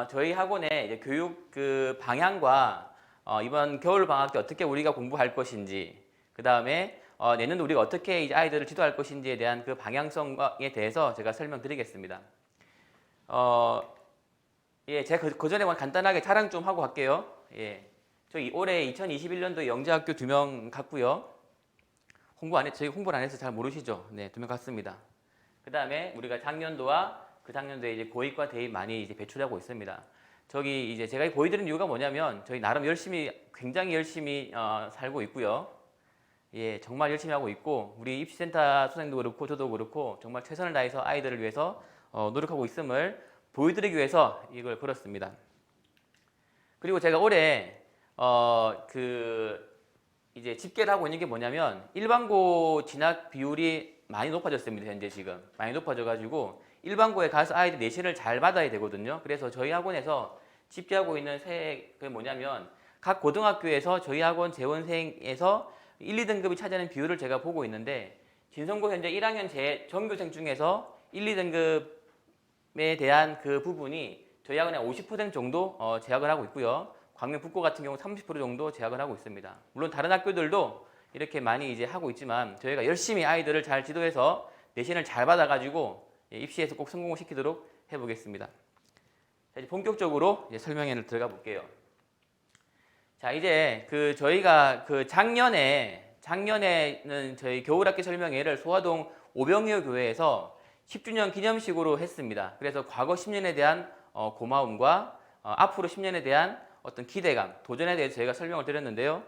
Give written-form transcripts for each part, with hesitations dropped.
저희 학원의 이제 교육 그 방향과 이번 겨울 방학 때 어떻게 우리가 공부할 것인지, 그 다음에 내년도 우리가 어떻게 이제 아이들을 지도할 것인지에 대한 그 방향성에 대해서 제가 설명드리겠습니다. 예, 제가 그 전에 간단하게 자랑 좀 하고 갈게요. 예, 저희 올해 2021년도에 영재학교 2명 갔고요. 저희 홍보를 안 해서 잘 모르시죠? 네, 2명 갔습니다. 그 다음에 우리가 작년도와 그 작년도에 이제 고입과 대입 많이 이제 배출하고 있습니다. 저기 이제 제가 보여드리는 이유가 뭐냐면 저희 나름 굉장히 열심히 살고 있고요. 예, 정말 열심히 하고 있고 우리 입시센터 선생님도 그렇고 저도 그렇고 정말 최선을 다해서 아이들을 위해서 노력하고 있음을 보여드리기 위해서 이걸 걸었습니다. 그리고 제가 올해 이제 집계를 하고 있는 게 뭐냐면 일반고 진학 비율이 많이 높아졌습니다. 현재 지금 많이 높아져가지고 일반고에 가서 아이들 내신을 잘 받아야 되거든요. 그래서 저희 학원에서 집계하고 있는 그게 뭐냐면 각 고등학교에서 저희 학원 재원생에서 1, 2등급이 차지하는 비율을 제가 보고 있는데 진성고 현재 1학년 전교생 중에서 1, 2등급에 대한 그 부분이 저희 학원에 50% 정도 재학을 하고 있고요. 광명 북고 같은 경우 30% 정도 재학을 하고 있습니다. 물론 다른 학교들도 이렇게 많이 이제 하고 있지만 저희가 열심히 아이들을 잘 지도해서 내신을 잘 받아가지고 입시에서 꼭 성공을 시키도록 해보겠습니다. 자, 이제 본격적으로 이제 설명회를 들어가 볼게요. 자, 이제 저희가 작년에는 저희 겨울학기 설명회를 소화동 오병이어 교회에서 10주년 기념식으로 했습니다. 그래서 과거 10년에 대한 고마움과 앞으로 10년에 대한 어떤 기대감, 도전에 대해서 저희가 설명을 드렸는데요.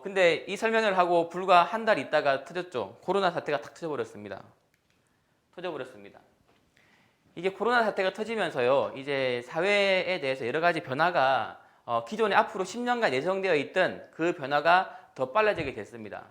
근데 이 설명을 하고 불과 한 달 있다가 터졌죠. 코로나 사태가 탁 터져버렸습니다. 이게 코로나 사태가 터지면서요, 이제 사회에 대해서 여러 가지 변화가 기존에 앞으로 10년간 예정되어 있던 그 변화가 더 빨라지게 됐습니다.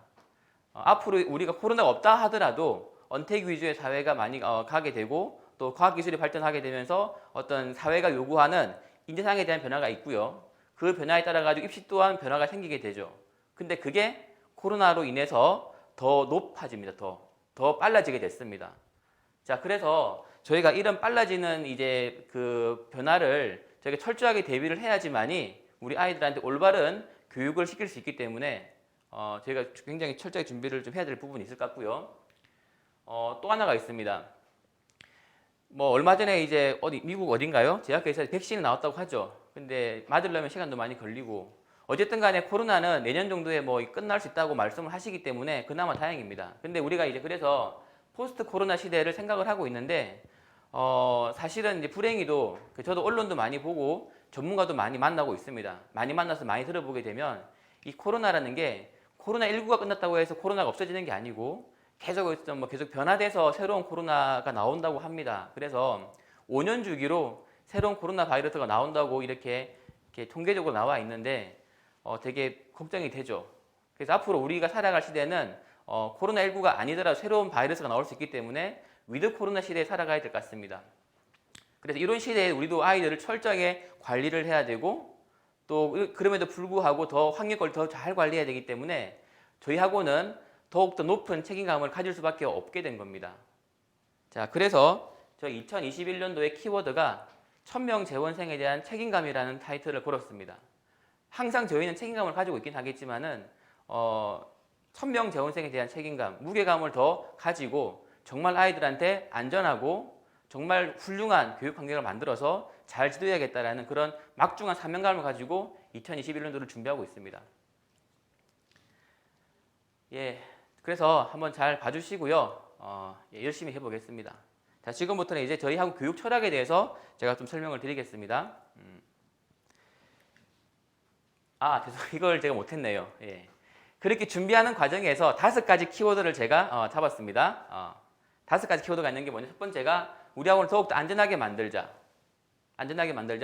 앞으로 우리가 코로나가 없다 하더라도 언택 위주의 사회가 많이 가게 되고 또 과학기술이 발전하게 되면서 어떤 사회가 요구하는 인재상에 대한 변화가 있고요. 그 변화에 따라 가지고 입시 또한 변화가 생기게 되죠. 근데 그게 코로나로 인해서 더 높아집니다. 더 빨라지게 됐습니다. 자, 그래서 저희가 이런 빨라지는 이제 그 변화를 저희가 철저하게 대비를 해야지만이 우리 아이들한테 올바른 교육을 시킬 수 있기 때문에 저희가 굉장히 철저하게 준비를 좀 해야 될 부분이 있을 것 같고요. 또 하나가 있습니다. 뭐 얼마 전에 이제 미국 어딘가요? 제약회사에 백신이 나왔다고 하죠. 근데 맞으려면 시간도 많이 걸리고 어쨌든 간에 코로나는 내년 정도에 뭐 끝날 수 있다고 말씀을 하시기 때문에 그나마 다행입니다. 근데 우리가 이제 그래서 포스트 코로나 시대를 생각을 하고 있는데 사실은 이제 불행히도 저도 언론도 많이 보고 전문가도 많이 만나고 있습니다. 많이 만나서 많이 들어보게 되면 이 코로나라는 게 코로나19가 끝났다고 해서 코로나가 없어지는 게 아니고 계속 변화돼서 새로운 코로나가 나온다고 합니다. 그래서 5년 주기로 새로운 코로나 바이러스가 나온다고 이렇게 통계적으로 나와 있는데 되게 걱정이 되죠. 그래서 앞으로 우리가 살아갈 시대는 코로나19가 아니더라도 새로운 바이러스가 나올 수 있기 때문에 위드 코로나 시대에 살아가야 될 것 같습니다. 그래서 이런 시대에 우리도 아이들을 철저하게 관리를 해야 되고 또 그럼에도 불구하고 더 학력을 더 잘 관리해야 되기 때문에 저희 학원은 더욱더 높은 책임감을 가질 수밖에 없게 된 겁니다. 자, 그래서 저희 2021년도의 키워드가 1000명 재원생에 대한 책임감이라는 타이틀을 걸었습니다. 항상 저희는 책임감을 가지고 있긴 하겠지만은 1000명 재원생에 대한 책임감, 무게감을 더 가지고 정말 아이들한테 안전하고 정말 훌륭한 교육 환경을 만들어서 잘 지도해야겠다라는 그런 막중한 사명감을 가지고 2021년도를 준비하고 있습니다. 예, 그래서 한번 잘 봐주시고요. 열심히 해보겠습니다. 자, 지금부터는 이제 저희 학원 교육 철학에 대해서 제가 좀 설명을 드리겠습니다. 이걸 제가 못했네요. 예. 그렇게 준비하는 과정에서 5가지 키워드를 제가 잡았습니다. 5가지 키워드가 있는 게 뭐냐? 첫 번째가 우리 학원을 더욱더 안전하게 만들자.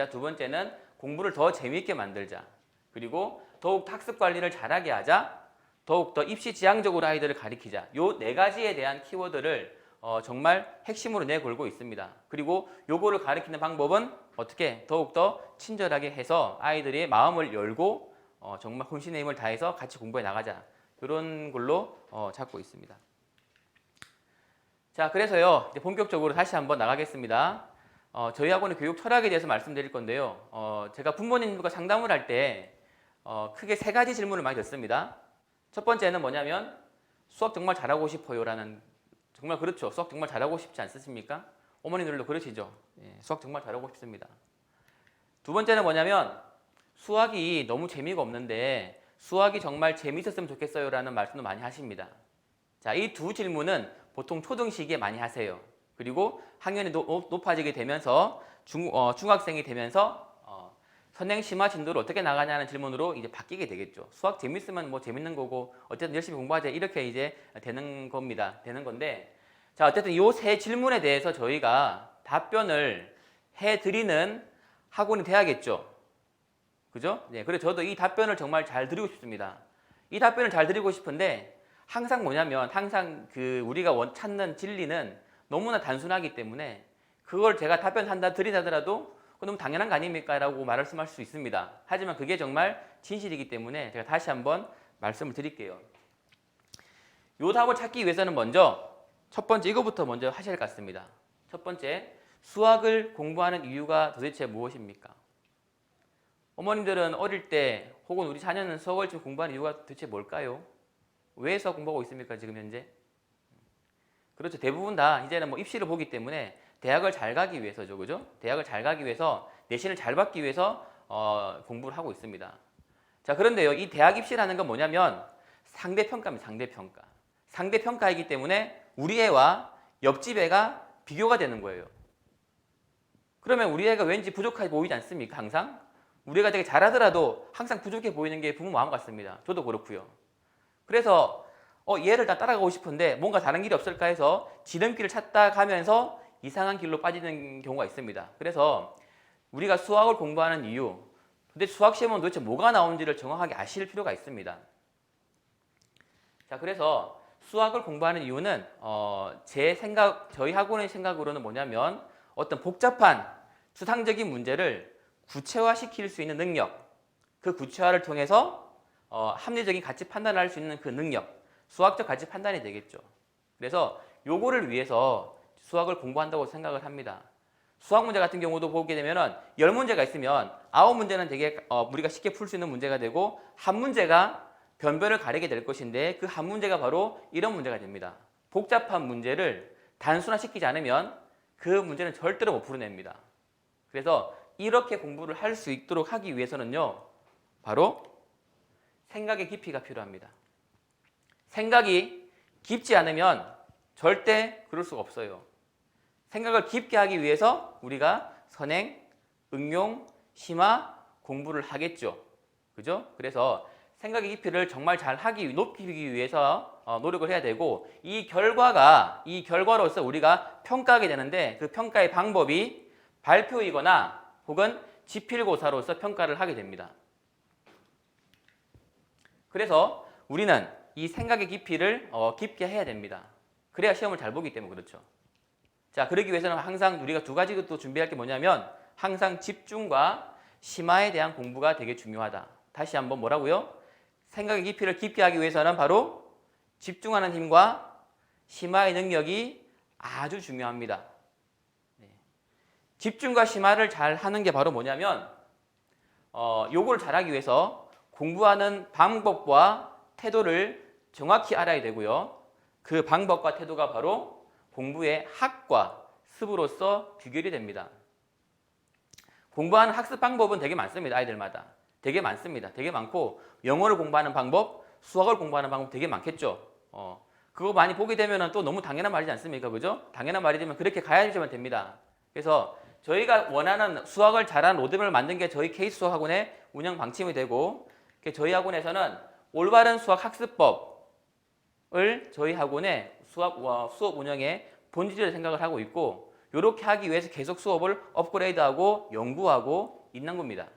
두 번째는 공부를 더 재미있게 만들자. 그리고 더욱 학습 관리를 잘하게 하자. 더욱더 입시 지향적으로 아이들을 가리키자. 요 4가지에 대한 키워드를 정말 핵심으로 내걸고 있습니다. 그리고 요거를 가리키는 방법은 어떻게 더욱더 친절하게 해서 아이들의 마음을 열고 정말 혼신의 힘을 다해서 같이 공부해 나가자. 이런 걸로 잡고 있습니다. 자, 그래서요, 이제 본격적으로 다시 한번 나가겠습니다. 저희 학원의 교육 철학에 대해서 말씀드릴 건데요. 제가 부모님과 상담을 할 때 크게 세 가지 질문을 많이 듣습니다. 첫 번째는 뭐냐면 수학 정말 잘하고 싶어요라는, 정말 그렇죠. 수학 정말 잘하고 싶지 않습니까? 어머니들도 그러시죠. 예, 수학 정말 잘하고 싶습니다. 두 번째는 뭐냐면 수학이 너무 재미가 없는데 수학이 정말 재미있었으면 좋겠어요라는 말씀도 많이 하십니다. 자, 이 두 질문은 보통 초등 시기에 많이 하세요. 그리고 학년이 높아지게 되면서 중학생이 되면서 선행 심화 진도를 어떻게 나가냐는 질문으로 이제 바뀌게 되겠죠. 수학 재밌으면 뭐 재밌는 거고 어쨌든 열심히 공부하자 이렇게 이제 되는 겁니다. 되는 건데, 자, 어쨌든 이 세 질문에 대해서 저희가 답변을 해드리는 학원이 돼야겠죠. 그죠? 네, 그래서 저도 이 답변을 정말 잘 드리고 싶습니다. 이 답변을 잘 드리고 싶은데 항상 뭐냐면 항상 그 우리가 찾는 진리는 너무나 단순하기 때문에 그걸 제가 답변한다 드리다더라도 너무 당연한 거 아닙니까? 라고 말씀할 수 있습니다. 하지만 그게 정말 진실이기 때문에 제가 다시 한번 말씀을 드릴게요. 요 답을 찾기 위해서는 먼저 첫 번째 이거부터 먼저 하셔야 할 것 같습니다. 첫 번째, 수학을 공부하는 이유가 도대체 무엇입니까? 어머님들은 어릴 때 혹은 우리 자녀는 수학을 지금 공부하는 이유가 도대체 뭘까요? 왜 수학 공부하고 있습니까? 지금 현재? 그렇죠. 대부분 다 이제는 뭐 입시를 보기 때문에 대학을 잘 가기 위해서죠. 그죠? 대학을 잘 가기 위해서 내신을 잘 받기 위해서 공부를 하고 있습니다. 자, 그런데요. 이 대학 입시라는 건 뭐냐면 상대평가입니다. 상대평가. 상대평가이기 때문에 우리 애와 옆집 애가 비교가 되는 거예요. 그러면 우리 애가 왠지 부족해 보이지 않습니까? 항상? 우리 애가 되게 잘하더라도 항상 부족해 보이는 게 부모 마음 같습니다. 저도 그렇고요. 그래서 얘를 다 따라가고 싶은데 뭔가 다른 길이 없을까 해서 지름길을 찾다 가면서 이상한 길로 빠지는 경우가 있습니다. 그래서 우리가 수학을 공부하는 이유, 근데 수학 시험은 도대체 뭐가 나오는지를 정확하게 아실 필요가 있습니다. 자, 그래서 수학을 공부하는 이유는 저희 학원의 생각으로는 뭐냐면 어떤 복잡한 추상적인 문제를 구체화시킬 수 있는 능력, 그 구체화를 통해서 합리적인 가치 판단을 할 수 있는 그 능력, 수학적 가치 판단이 되겠죠. 그래서 요거를 위해서 수학을 공부한다고 생각을 합니다. 수학 문제 같은 경우도 보게 되면은 10문제가 있으면 9문제는 되게 우리가 쉽게 풀 수 있는 문제가 되고 한 문제가 변별을 가리게 될 것인데 그 한 문제가 바로 이런 문제가 됩니다. 복잡한 문제를 단순화시키지 않으면 그 문제는 절대로 못 풀어냅니다. 그래서 이렇게 공부를 할 수 있도록 하기 위해서는요, 바로 생각의 깊이가 필요합니다. 생각이 깊지 않으면 절대 그럴 수가 없어요. 생각을 깊게 하기 위해서 우리가 선행, 응용, 심화 공부를 하겠죠. 그죠? 그래서 생각의 깊이를 정말 잘 높이기 위해서 노력을 해야 되고 이 결과로서 우리가 평가하게 되는데 그 평가의 방법이 발표이거나 혹은 지필고사로서 평가를 하게 됩니다. 그래서 우리는 이 생각의 깊이를 깊게 해야 됩니다. 그래야 시험을 잘 보기 때문에 그렇죠. 자, 그러기 위해서는 항상 우리가 두 가지 또 준비할 게 뭐냐면 항상 집중과 심화에 대한 공부가 되게 중요하다. 다시 한번 뭐라고요? 생각의 깊이를 깊게 하기 위해서는 바로 집중하는 힘과 심화의 능력이 아주 중요합니다. 네. 집중과 심화를 잘 하는 게 바로 뭐냐면 요걸 잘하기 위해서 공부하는 방법과 태도를 정확히 알아야 되고요. 그 방법과 태도가 바로 공부의 학과 습으로서 귀결이 됩니다. 공부하는 학습 방법은 되게 많습니다. 아이들마다. 되게 많습니다. 되게 많고 영어를 공부하는 방법, 수학을 공부하는 방법 되게 많겠죠. 그거 많이 보게 되면 또 너무 당연한 말이지 않습니까? 그죠? 당연한 말이지만 그렇게 가야지만 됩니다. 그래서 저희가 원하는 수학을 잘하는 로드맵을 만든 게 저희 케이스 수학 학원의 운영 방침이 되고 저희 학원에서는 올바른 수학 학습법을 저희 학원의 수업 운영의 본질을 생각을 하고 있고 이렇게 하기 위해서 계속 수업을 업그레이드하고 연구하고 있는 겁니다.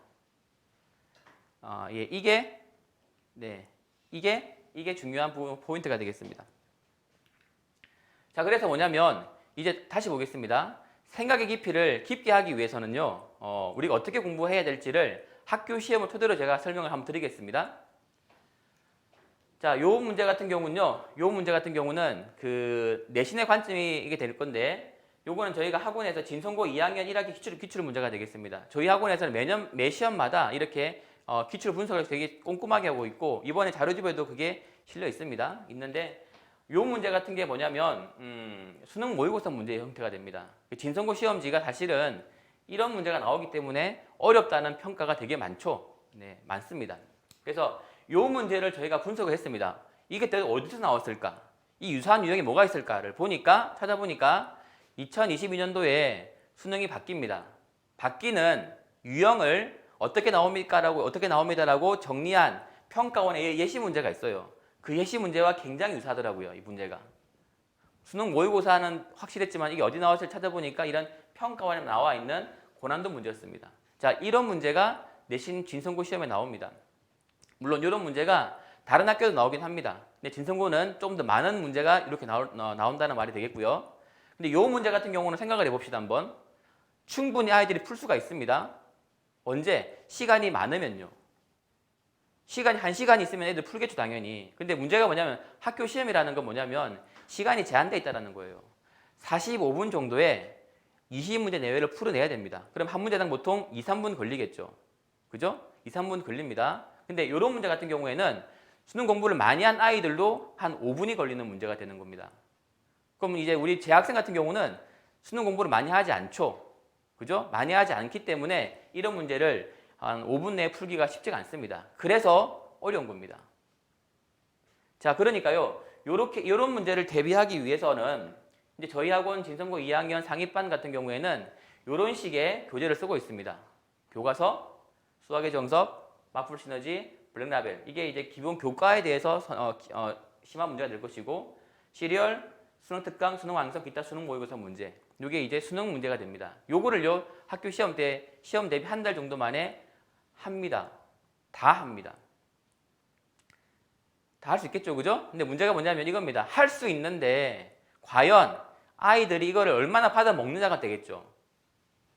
예, 이게 중요한 포인트가 되겠습니다. 자, 그래서 뭐냐면 이제 다시 보겠습니다. 생각의 깊이를 깊게 하기 위해서는요, 우리가 어떻게 공부해야 될지를 학교 시험을 토대로 제가 설명을 한번 드리겠습니다. 자, 요 문제 같은 경우는 그 내신의 관점이 이게 될 건데, 요거는 저희가 학원에서 진성고 2학년 1학기 기출 문제가 되겠습니다. 저희 학원에서는 매년 매 시험마다 이렇게 기출 분석을 되게 꼼꼼하게 하고 있고 이번에 자료집에도 그게 실려 있습니다. 있는데 요 문제 같은 게 뭐냐면 수능 모의고사 문제의 형태가 됩니다. 진성고 시험지가 사실은 이런 문제가 나오기 때문에 어렵다는 평가가 되게 많죠. 네, 많습니다. 그래서 요 문제를 저희가 분석을 했습니다. 이게 또 어디서 나왔을까? 이 유사한 유형이 뭐가 있을까를 찾아보니까 2022년도에 수능이 바뀝니다. 바뀌는 유형을 어떻게 나옵니다라고 정리한 평가원의 예시 문제가 있어요. 그 예시 문제와 굉장히 유사하더라고요. 이 문제가. 수능 모의고사는 확실했지만 이게 어디 나왔을지 찾아보니까 이런 평가원에 나와 있는 고난도 문제였습니다. 자, 이런 문제가 내신 진성고 시험에 나옵니다. 물론 이런 문제가 다른 학교도 나오긴 합니다. 근데 진성고는 좀 더 많은 문제가 이렇게 나온다는 말이 되겠고요. 근데 이 문제 같은 경우는 생각을 해봅시다 한번. 충분히 아이들이 풀 수가 있습니다. 언제? 시간이 많으면요. 시간이 1시간 있으면 애들 풀겠죠 당연히. 근데 문제가 뭐냐면 학교 시험이라는 건 뭐냐면 시간이 제한되어 있다는 거예요. 45분 정도에 20문제 내외를 풀어내야 됩니다. 그럼 한 문제당 보통 2, 3분 걸리겠죠. 그죠? 2, 3분 걸립니다. 근데 이런 문제 같은 경우에는 수능 공부를 많이 한 아이들도 한 5분이 걸리는 문제가 되는 겁니다. 그럼 이제 우리 재학생 같은 경우는 수능 공부를 많이 하지 않죠. 그죠? 많이 하지 않기 때문에 이런 문제를 한 5분 내에 풀기가 쉽지가 않습니다. 그래서 어려운 겁니다. 자, 그러니까요. 이런 문제를 대비하기 위해서는 이제 저희 학원 진성고 2학년 상위반 같은 경우에는 이런 식의 교재를 쓰고 있습니다. 교과서, 수학의 정석, 마플 시너지, 블랙라벨. 이게 이제 기본 교과에 대해서 심한 문제가 될 것이고 시리얼, 수능 특강, 수능 완성, 기타 수능 모의고사 문제. 이게 이제 수능 문제가 됩니다. 요거를요 학교 시험 대비 한 달 정도 만에 합니다. 다 합니다. 다 할 수 있겠죠, 그죠? 근데 문제가 뭐냐면 이겁니다. 할 수 있는데 과연 아이들이 이거를 얼마나 받아 먹느냐가 되겠죠.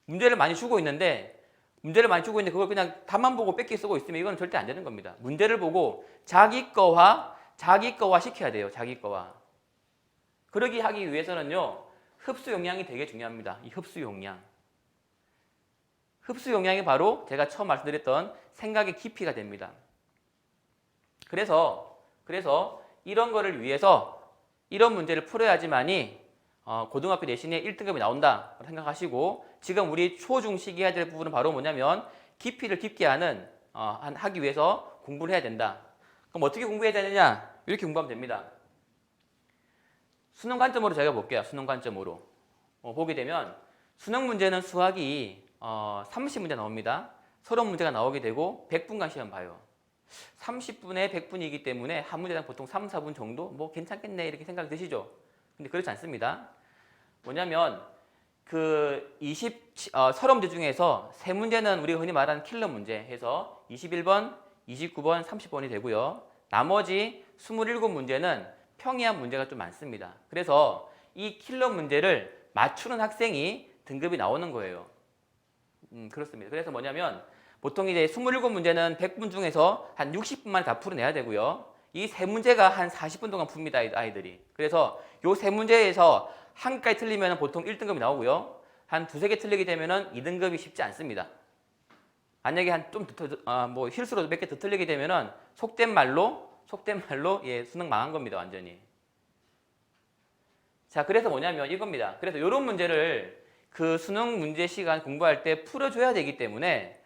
문제를 많이 주고 있는데 그걸 그냥 답만 보고 뺏기 쓰고 있으면 이건 절대 안 되는 겁니다. 문제를 보고 자기 거와 시켜야 돼요. 자기 거와. 그러기 하기 위해서는요. 흡수 용량이 되게 중요합니다. 이 흡수 용량. 흡수 용량이 바로 제가 처음 말씀드렸던 생각의 깊이가 됩니다. 그래서 이런 거를 위해서 이런 문제를 풀어야지만이 고등학교 내신에 1등급이 나온다 생각하시고 지금 우리 초중시기 해야 될 부분은 바로 뭐냐면 깊이를 깊게 하기 위해서 공부를 해야 된다. 그럼 어떻게 공부해야 되느냐? 이렇게 공부하면 됩니다. 수능 관점으로 제가 볼게요. 수능 관점으로. 보게 되면 수능 문제는 수학이 30문제 나옵니다. 서론 문제가 나오게 되고 100분간 시험 봐요. 30분에 100분이기 때문에 한 문제당 보통 3, 4분 정도 뭐 괜찮겠네 이렇게 생각이 드시죠. 근데 그렇지 않습니다. 뭐냐면 서론 문제 중에서 세 문제는 우리가 흔히 말하는 킬러 문제 해서 21번, 29번, 30번이 되고요. 나머지 27문제는 평이한 문제가 좀 많습니다. 그래서 이 킬러 문제를 맞추는 학생이 등급이 나오는 거예요. 그렇습니다. 그래서 뭐냐면 보통 이제 27문제는 100분 중에서 한 60분만 다 풀어내야 되고요. 이 세 문제가 한 40분 동안 풉니다, 아이들이. 그래서 요 세 문제에서 한 개까지 틀리면 보통 1등급이 나오고요. 한 두세 개 틀리게 되면 2등급이 쉽지 않습니다. 만약에 실수로 몇 개 더 틀리게 되면 속된 말로 수능 망한 겁니다, 완전히. 자, 그래서 뭐냐면 이겁니다. 그래서 이런 문제를 그 수능 문제 시간 공부할 때 풀어줘야 되기 때문에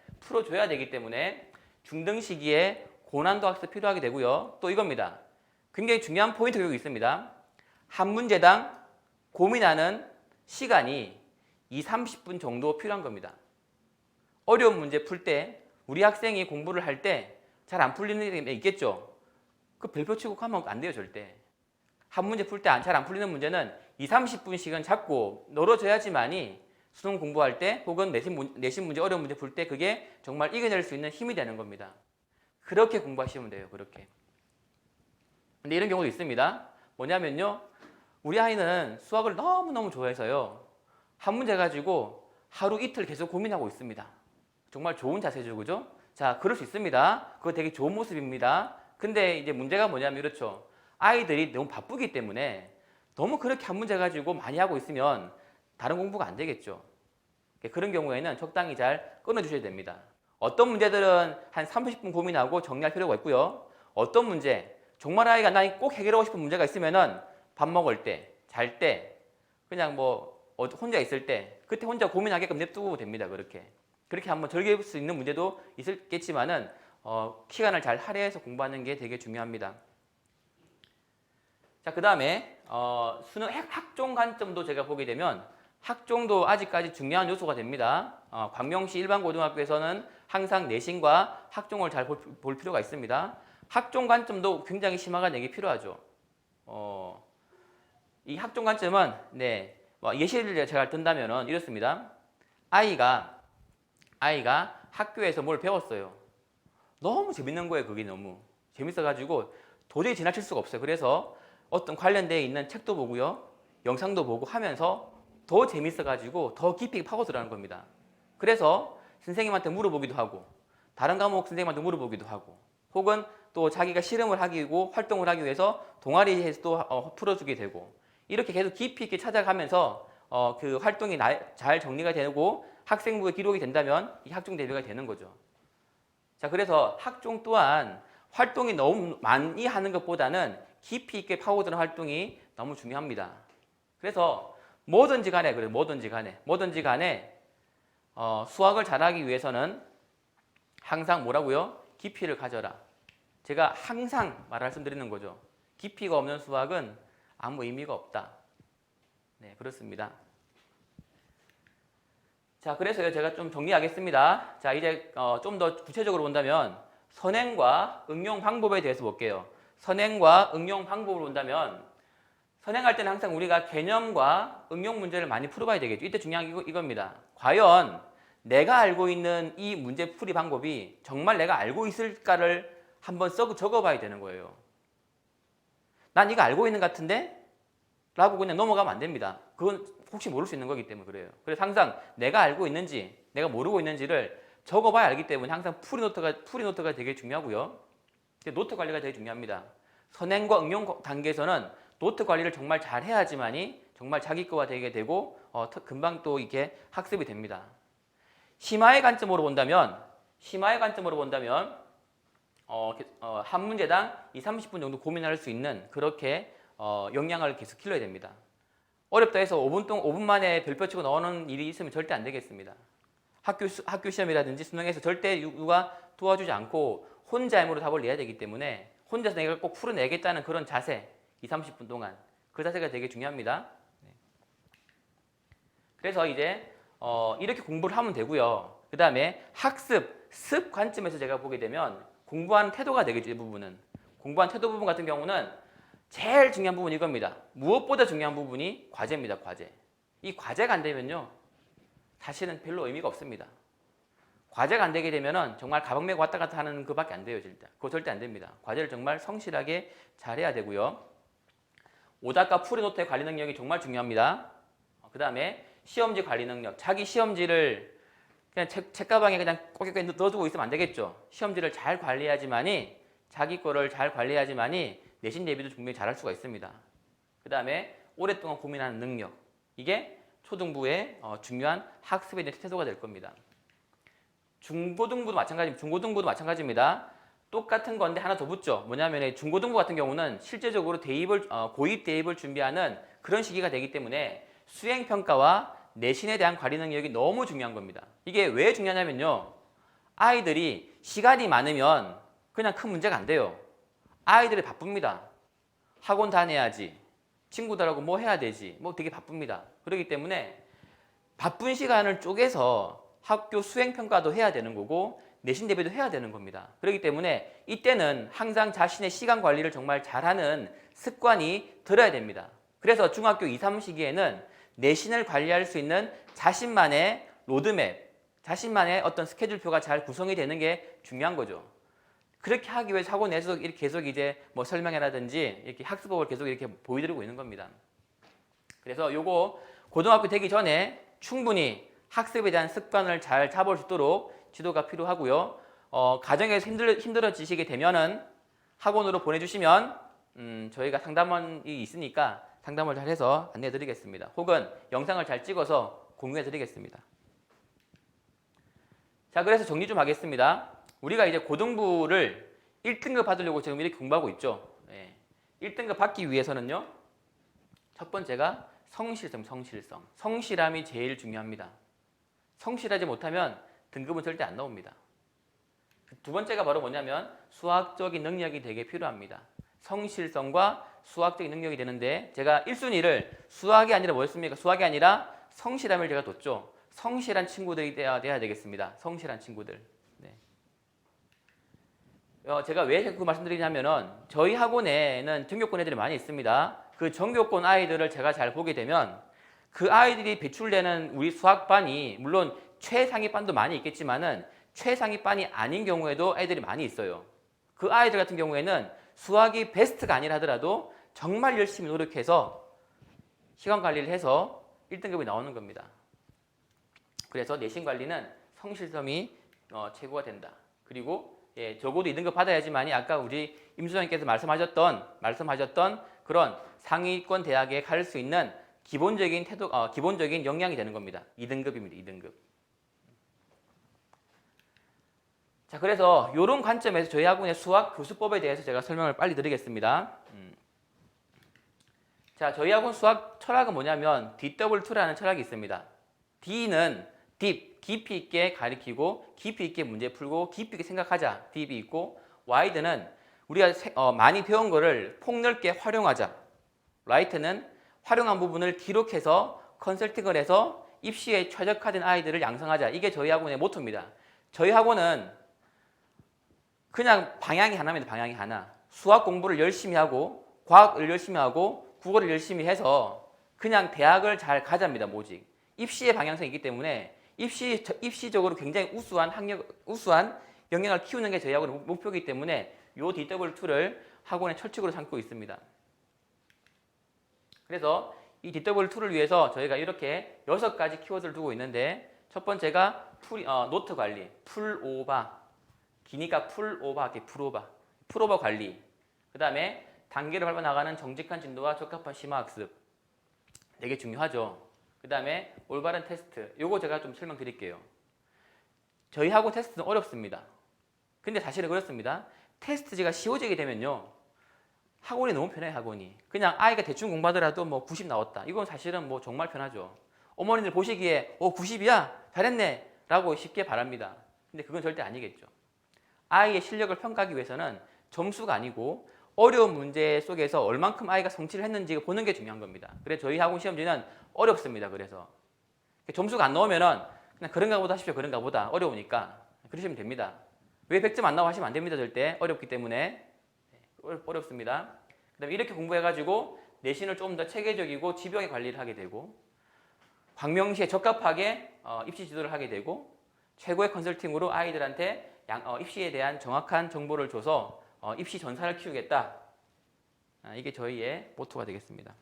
중등 시기에 고난도 학습 필요하게 되고요. 또 이겁니다. 굉장히 중요한 포인트 교육이 있습니다. 한 문제당 고민하는 시간이 30분 정도 필요한 겁니다. 어려운 문제 풀 때 우리 학생이 공부를 할 때 잘 안 풀리는 게 있겠죠. 그 별표 치고 가면 안 돼요, 절대. 한 문제 풀 때 잘 안 풀리는 문제는 30분씩은 잡고 널어줘야지만이 수능 공부할 때 혹은 내신 문제, 어려운 문제 풀 때 그게 정말 이겨낼 수 있는 힘이 되는 겁니다. 그렇게 공부하시면 돼요, 그렇게. 근데 이런 경우도 있습니다. 뭐냐면요. 우리 아이는 수학을 너무너무 좋아해서요. 한 문제 가지고 하루 이틀 계속 고민하고 있습니다. 정말 좋은 자세죠, 그죠? 자, 그럴 수 있습니다. 그거 되게 좋은 모습입니다. 근데 이제 문제가 뭐냐면 이렇죠. 아이들이 너무 바쁘기 때문에 너무 그렇게 한 문제 가지고 많이 하고 있으면 다른 공부가 안 되겠죠. 그런 경우에는 적당히 잘 끊어주셔야 됩니다. 어떤 문제들은 한 30분 고민하고 정리할 필요가 있고요. 어떤 문제, 정말 아이가 나 꼭 해결하고 싶은 문제가 있으면은 밥 먹을 때, 잘 때, 그냥 뭐 혼자 있을 때 그때 혼자 고민하게끔 냅두고 됩니다. 그렇게 한번 즐길 수 있는 문제도 있겠지만은 시간을 잘 할애해서 공부하는 게 되게 중요합니다. 자, 그 다음에 수능 학종 관점도 제가 보게 되면 학종도 아직까지 중요한 요소가 됩니다. 광명시 일반고등학교에서는 항상 내신과 학종을 잘 볼 필요가 있습니다. 학종 관점도 굉장히 심화가 되게 필요하죠. 이 학종 관점은 예시를 제가 든다면 이렇습니다. 아이가 학교에서 뭘 배웠어요. 너무 재밌는 거예요. 그게 너무 재밌어가지고 도저히 지나칠 수가 없어요. 그래서 어떤 관련되어 있는 책도 보고요, 영상도 보고 하면서 더 재밌어가지고 더 깊이 파고들어가는 겁니다. 그래서 선생님한테 물어보기도 하고 다른 과목 선생님한테 물어보기도 하고 혹은 또 자기가 실험을 하고 활동을 하기 위해서 동아리에서 또 풀어주게 되고 이렇게 계속 깊이 있게 찾아가면서 그 활동이 잘 정리가 되고 학생부에 기록이 된다면 이 학종 대비가 되는 거죠. 자, 그래서 학종 또한 활동이 너무 많이 하는 것보다는 깊이 있게 파고드는 활동이 너무 중요합니다. 그래서 뭐든지 간에 수학을 잘하기 위해서는 항상 뭐라고요? 깊이를 가져라. 제가 항상 말씀드리는 거죠. 깊이가 없는 수학은 아무 의미가 없다. 네, 그렇습니다. 자, 그래서 제가 좀 정리하겠습니다. 자, 이제 좀 더 구체적으로 본다면 선행과 응용 방법에 대해서 볼게요. 선행과 응용 방법을 본다면 선행할 때는 항상 우리가 개념과 응용 문제를 많이 풀어봐야 되겠죠. 이때 중요한 게 이겁니다. 과연 내가 알고 있는 이 문제 풀이 방법이 정말 내가 알고 있을까를 한번 적어봐야 되는 거예요. 난 이거 알고 있는 것 같은데? 라고 그냥 넘어가면 안 됩니다. 그건 혹시 모를 수 있는 거기 때문에 그래요. 그래서 항상 내가 알고 있는지 내가 모르고 있는지를 적어봐야 알기 때문에 항상 풀이노트가 되게 중요하고요. 노트 관리가 되게 중요합니다. 선행과 응용 단계에서는 노트 관리를 정말 잘 해야지만이 정말 자기 거가 되게 되고 금방 또 이렇게 학습이 됩니다. 심화의 관점으로 본다면 한 문제당 30분 정도 고민할 수 있는 그렇게 역량을 계속 길러야 됩니다. 어렵다 해서 5분 만에 별표 치고 나오는 일이 있으면 절대 안 되겠습니다. 학교 시험이라든지 수능에서 절대 누가 도와주지 않고 혼자 힘으로 답을 내야 되기 때문에 혼자서 내가 꼭 풀어내겠다는 그런 자세, 30분 동안 그 자세가 되게 중요합니다. 그래서 이제 이렇게 공부를 하면 되고요. 그 다음에 학습, 습 관점에서 제가 보게 되면 공부하는 태도가 되겠죠. 이 부분은. 공부하는 태도 부분 같은 경우는 제일 중요한 부분이 이겁니다. 무엇보다 중요한 부분이 과제입니다. 과제. 이 과제가 안 되면요. 사실은 별로 의미가 없습니다. 과제가 안 되게 되면은 정말 가방 메고 왔다 갔다 하는 그밖에 안 돼요. 그거 절대 안 됩니다. 과제를 정말 성실하게 잘해야 되고요. 오답과 풀이노트의 관리 능력이 정말 중요합니다. 그 다음에 시험지 관리 능력. 자기 시험지를 그냥 책가방에 그냥 꼬깃꼬깃 넣어두고 있으면 안 되겠죠. 시험지를 잘 관리해야지만이 자기 거를 잘 관리해야지만이 내신 대비도 분명히 잘할 수가 있습니다. 그 다음에 오랫동안 고민하는 능력. 이게 초등부의 중요한 학습에 대한 태도가 될 겁니다. 중고등부도 마찬가지입니다. 똑같은 건데 하나 더 붙죠. 뭐냐면 중고등부 같은 경우는 실제적으로 고입 대입을 준비하는 그런 시기가 되기 때문에 수행평가와 내신에 대한 관리 능력이 너무 중요한 겁니다. 이게 왜 중요하냐면요. 아이들이 시간이 많으면 그냥 큰 문제가 안 돼요. 아이들이 바쁩니다. 학원 다녀야지. 친구들하고 뭐 해야 되지. 뭐 되게 바쁩니다. 그렇기 때문에 바쁜 시간을 쪼개서 학교 수행평가도 해야 되는 거고 내신 대비도 해야 되는 겁니다. 그렇기 때문에 이때는 항상 자신의 시간 관리를 정말 잘하는 습관이 들어야 됩니다. 그래서 중학교 2, 3 시기에는 내신을 관리할 수 있는 자신만의 로드맵, 자신만의 어떤 스케줄표가 잘 구성이 되는 게 중요한 거죠. 그렇게 하기 위해서 학원 내에서 이렇게 계속 이제 뭐 설명회라든지 이렇게 학습법을 계속 이렇게 보여드리고 있는 겁니다. 그래서 요거 고등학교 되기 전에 충분히 학습에 대한 습관을 잘 잡을 수 있도록 지도가 필요하고요. 가정에서 힘들어지시게 되면은 학원으로 보내주시면 저희가 상담원이 있으니까 상담을 잘 해서 안내해 드리겠습니다. 혹은 영상을 잘 찍어서 공유해 드리겠습니다. 자, 그래서 정리 좀 하겠습니다. 우리가 이제 고등부를 1등급 받으려고 지금 이렇게 공부하고 있죠. 1등급 받기 위해서는요. 첫 번째가 성실성. 성실함이 제일 중요합니다. 성실하지 못하면 등급은 절대 안 나옵니다. 두 번째가 바로 뭐냐면 수학적인 능력이 되게 필요합니다. 성실성과 수학적인 능력이 되는데 제가 1순위를 수학이 아니라 뭐였습니까? 수학이 아니라 성실함을 제가 뒀죠. 성실한 친구들이 돼야 되겠습니다. 성실한 친구들. 네. 제가 왜 그 말씀드리냐면은 저희 학원에는 전교권 애들이 많이 있습니다. 그 전교권 아이들을 제가 잘 보게 되면 그 아이들이 배출되는 우리 수학반이 물론 최상위 반도 많이 있겠지만은 최상위 반이 아닌 경우에도 애들이 많이 있어요. 그 아이들 같은 경우에는 수학이 베스트가 아니라 하더라도 정말 열심히 노력해서 시간 관리를 해서 1등급이 나오는 겁니다. 그래서 내신 관리는 성실성이 최고가 된다. 그리고 적어도 2등급 받아야지만이 아까 우리 임수장님께서 말씀하셨던 그런 상위권 대학에 갈 수 있는 기본적인 기본적인 역량이 되는 겁니다. 2등급입니다. 2등급. 자, 그래서 이런 관점에서 저희 학원의 수학 교수법에 대해서 제가 설명을 빨리 드리겠습니다. 자, 저희 학원 수학 철학은 뭐냐면 DW2라는 철학이 있습니다. D는 deep, 깊이 있게 가리키고 깊이 있게 문제 풀고 깊이 있게 생각하자. deep이 있고 wide는 우리가 많이 배운 거를 폭넓게 활용하자. right는 활용한 부분을 기록해서 컨설팅을 해서 입시에 최적화된 아이들을 양성하자. 이게 저희 학원의 모토입니다. 저희 학원은 그냥 방향이 하나입니다. 방향이 하나. 수학 공부를 열심히 하고 과학을 열심히 하고 국어를 열심히 해서 그냥 대학을 잘 가자입니다. 오직. 입시의 방향성이 있기 때문에 입시적으로 굉장히 우수한 역량을 키우는 게 저희 학원의 목표이기 때문에 이 DW2를 학원의 철칙으로 삼고 있습니다. 그래서 이 DW2를 위해서 저희가 이렇게 6가지 키워드를 두고 있는데 첫 번째가 노트 관리, 풀오바, 기니까 풀오바 관리. 그 다음에 단계를 밟아 나가는 정직한 진도와 적합한 심화학습. 되게 중요하죠. 그 다음에 올바른 테스트. 요거 제가 좀 설명드릴게요. 저희 학원 테스트는 어렵습니다. 근데 사실은 그렇습니다. 테스트가 쉬워지게 되면요. 학원이 너무 편해요, 학원이. 그냥 아이가 대충 공부하더라도 뭐 90 나왔다. 이건 사실은 뭐 정말 편하죠. 어머니들 보시기에 90이야? 잘했네? 라고 쉽게 바랍니다. 근데 그건 절대 아니겠죠. 아이의 실력을 평가하기 위해서는 점수가 아니고 어려운 문제 속에서 얼만큼 아이가 성취를 했는지 보는 게 중요한 겁니다. 그래서 저희 학원 시험지는 어렵습니다. 그래서 점수가 안 나오면은 그냥 그런가 보다 하십시오. 그런가 보다. 어려우니까 그러시면 됩니다. 왜 100점 안 나와 하시면 안 됩니다. 절대. 어렵기 때문에 어렵습니다. 그 다음에 이렇게 공부해가지고 내신을 좀 더 체계적이고 집요하게 관리를 하게 되고 광명시에 적합하게 입시 지도를 하게 되고 최고의 컨설팅으로 아이들한테 입시에 대한 정확한 정보를 줘서 입시 전사를 키우겠다. 이게 저희의 모토가 되겠습니다.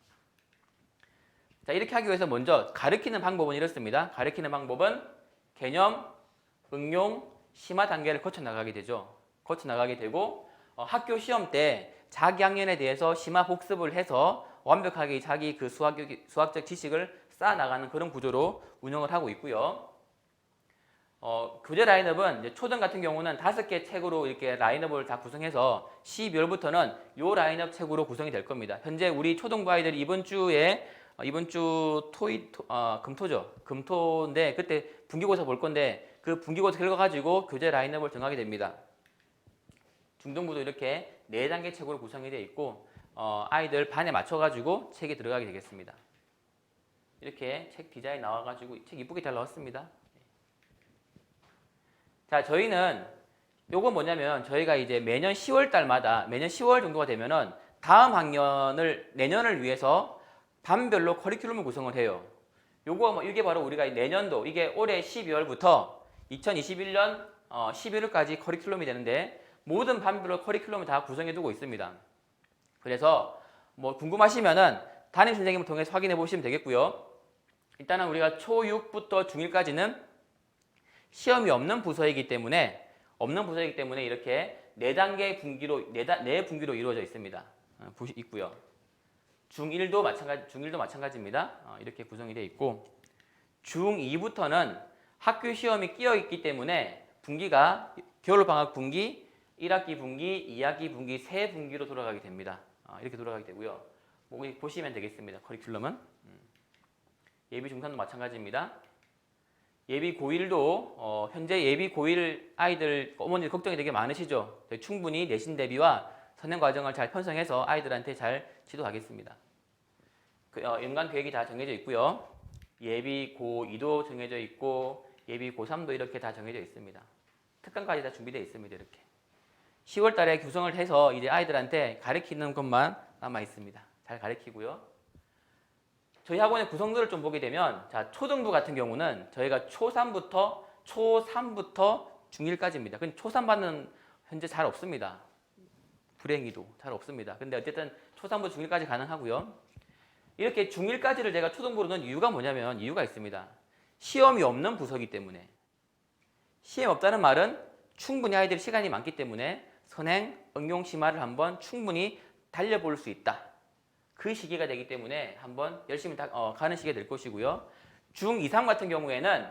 자, 이렇게 하기 위해서 먼저 가르치는 방법은 이렇습니다. 가르치는 방법은 개념, 응용, 심화 단계를 거쳐 나가게 되죠. 거쳐 나가게 되고 학교 시험 때 자기 학년에 대해서 심화 복습을 해서 완벽하게 자기 그 수학적 지식을 쌓아 나가는 그런 구조로 운영을 하고 있고요. 교재 라인업은 이제 초등 같은 경우는 5개 책으로 이렇게 라인업을 다 구성해서 12월부터는 이 라인업 책으로 구성이 될 겁니다. 현재 우리 초등부 아이들이 이번 주 금토죠. 금토인데 그때 분기고사 볼 건데 그 분기고사 결과 가지고 교재 라인업을 정하게 됩니다. 중등부도 이렇게 4단계 책으로 구성이 되어 있고 아이들 반에 맞춰가지고 책이 들어가게 되겠습니다. 이렇게 책 디자인 나와가지고 책 이쁘게 잘 나왔습니다. 자, 저희는 요건 뭐냐면 저희가 이제 매년 10월 달마다 매년 10월 정도가 되면은 다음 학년을 내년을 위해서 반별로 커리큘럼을 구성을 해요. 이게 바로 우리가 내년도 이게 올해 12월부터 2021년 11월까지 커리큘럼이 되는데 모든 반별로 커리큘럼을 다 구성해 두고 있습니다. 그래서 뭐 궁금하시면은 담임 선생님을 통해서 확인해 보시면 되겠고요. 일단은 우리가 초6부터 중1까지는 시험이 없는 부서이기 때문에 이렇게 4단계 분기로 4분기로 이루어져 있습니다. 있고요. 중1도 마찬가지입니다. 이렇게 구성이 되어 있고 중2부터는 학교 시험이 끼어 있기 때문에 분기가 겨울방학 분기, 1학기 분기, 2학기 분기, 세 분기로 돌아가게 됩니다. 이렇게 돌아가게 되고요. 보시면 되겠습니다. 커리큘럼은. 예비 중3도 마찬가지입니다. 예비 고1도 현재 예비 고1 아이들 어머니 걱정이 되게 많으시죠. 충분히 내신 대비와 선행 과정을 잘 편성해서 아이들한테 잘 지도하겠습니다. 연간 계획이 다 정해져 있고요. 예비 고2도 정해져 있고 예비 고3도 이렇게 다 정해져 있습니다. 특강까지 다 준비되어 있습니다. 이렇게 10월 달에 구성을 해서 이제 아이들한테 가르치는 것만 남아 있습니다. 잘 가르치고요. 저희 학원의 구성들을 좀 보게 되면 자, 초등부 같은 경우는 저희가 초3부터 중1까지입니다. 근데 초3반은 현재 잘 없습니다. 불행히도 잘 없습니다. 근데 어쨌든 초3부터 중1까지 가능하고요. 이렇게 중1까지를 제가 초등부로 넣은 이유가 뭐냐면 이유가 있습니다. 시험이 없는 부서이기 때문에. 시험이 없다는 말은 충분히 아이들이 시간이 많기 때문에 선행, 응용 심화를 한번 충분히 달려볼 수 있다. 그 시기가 되기 때문에 한번 열심히 가는 시기가 될 것이고요. 중2, 3 같은 경우에는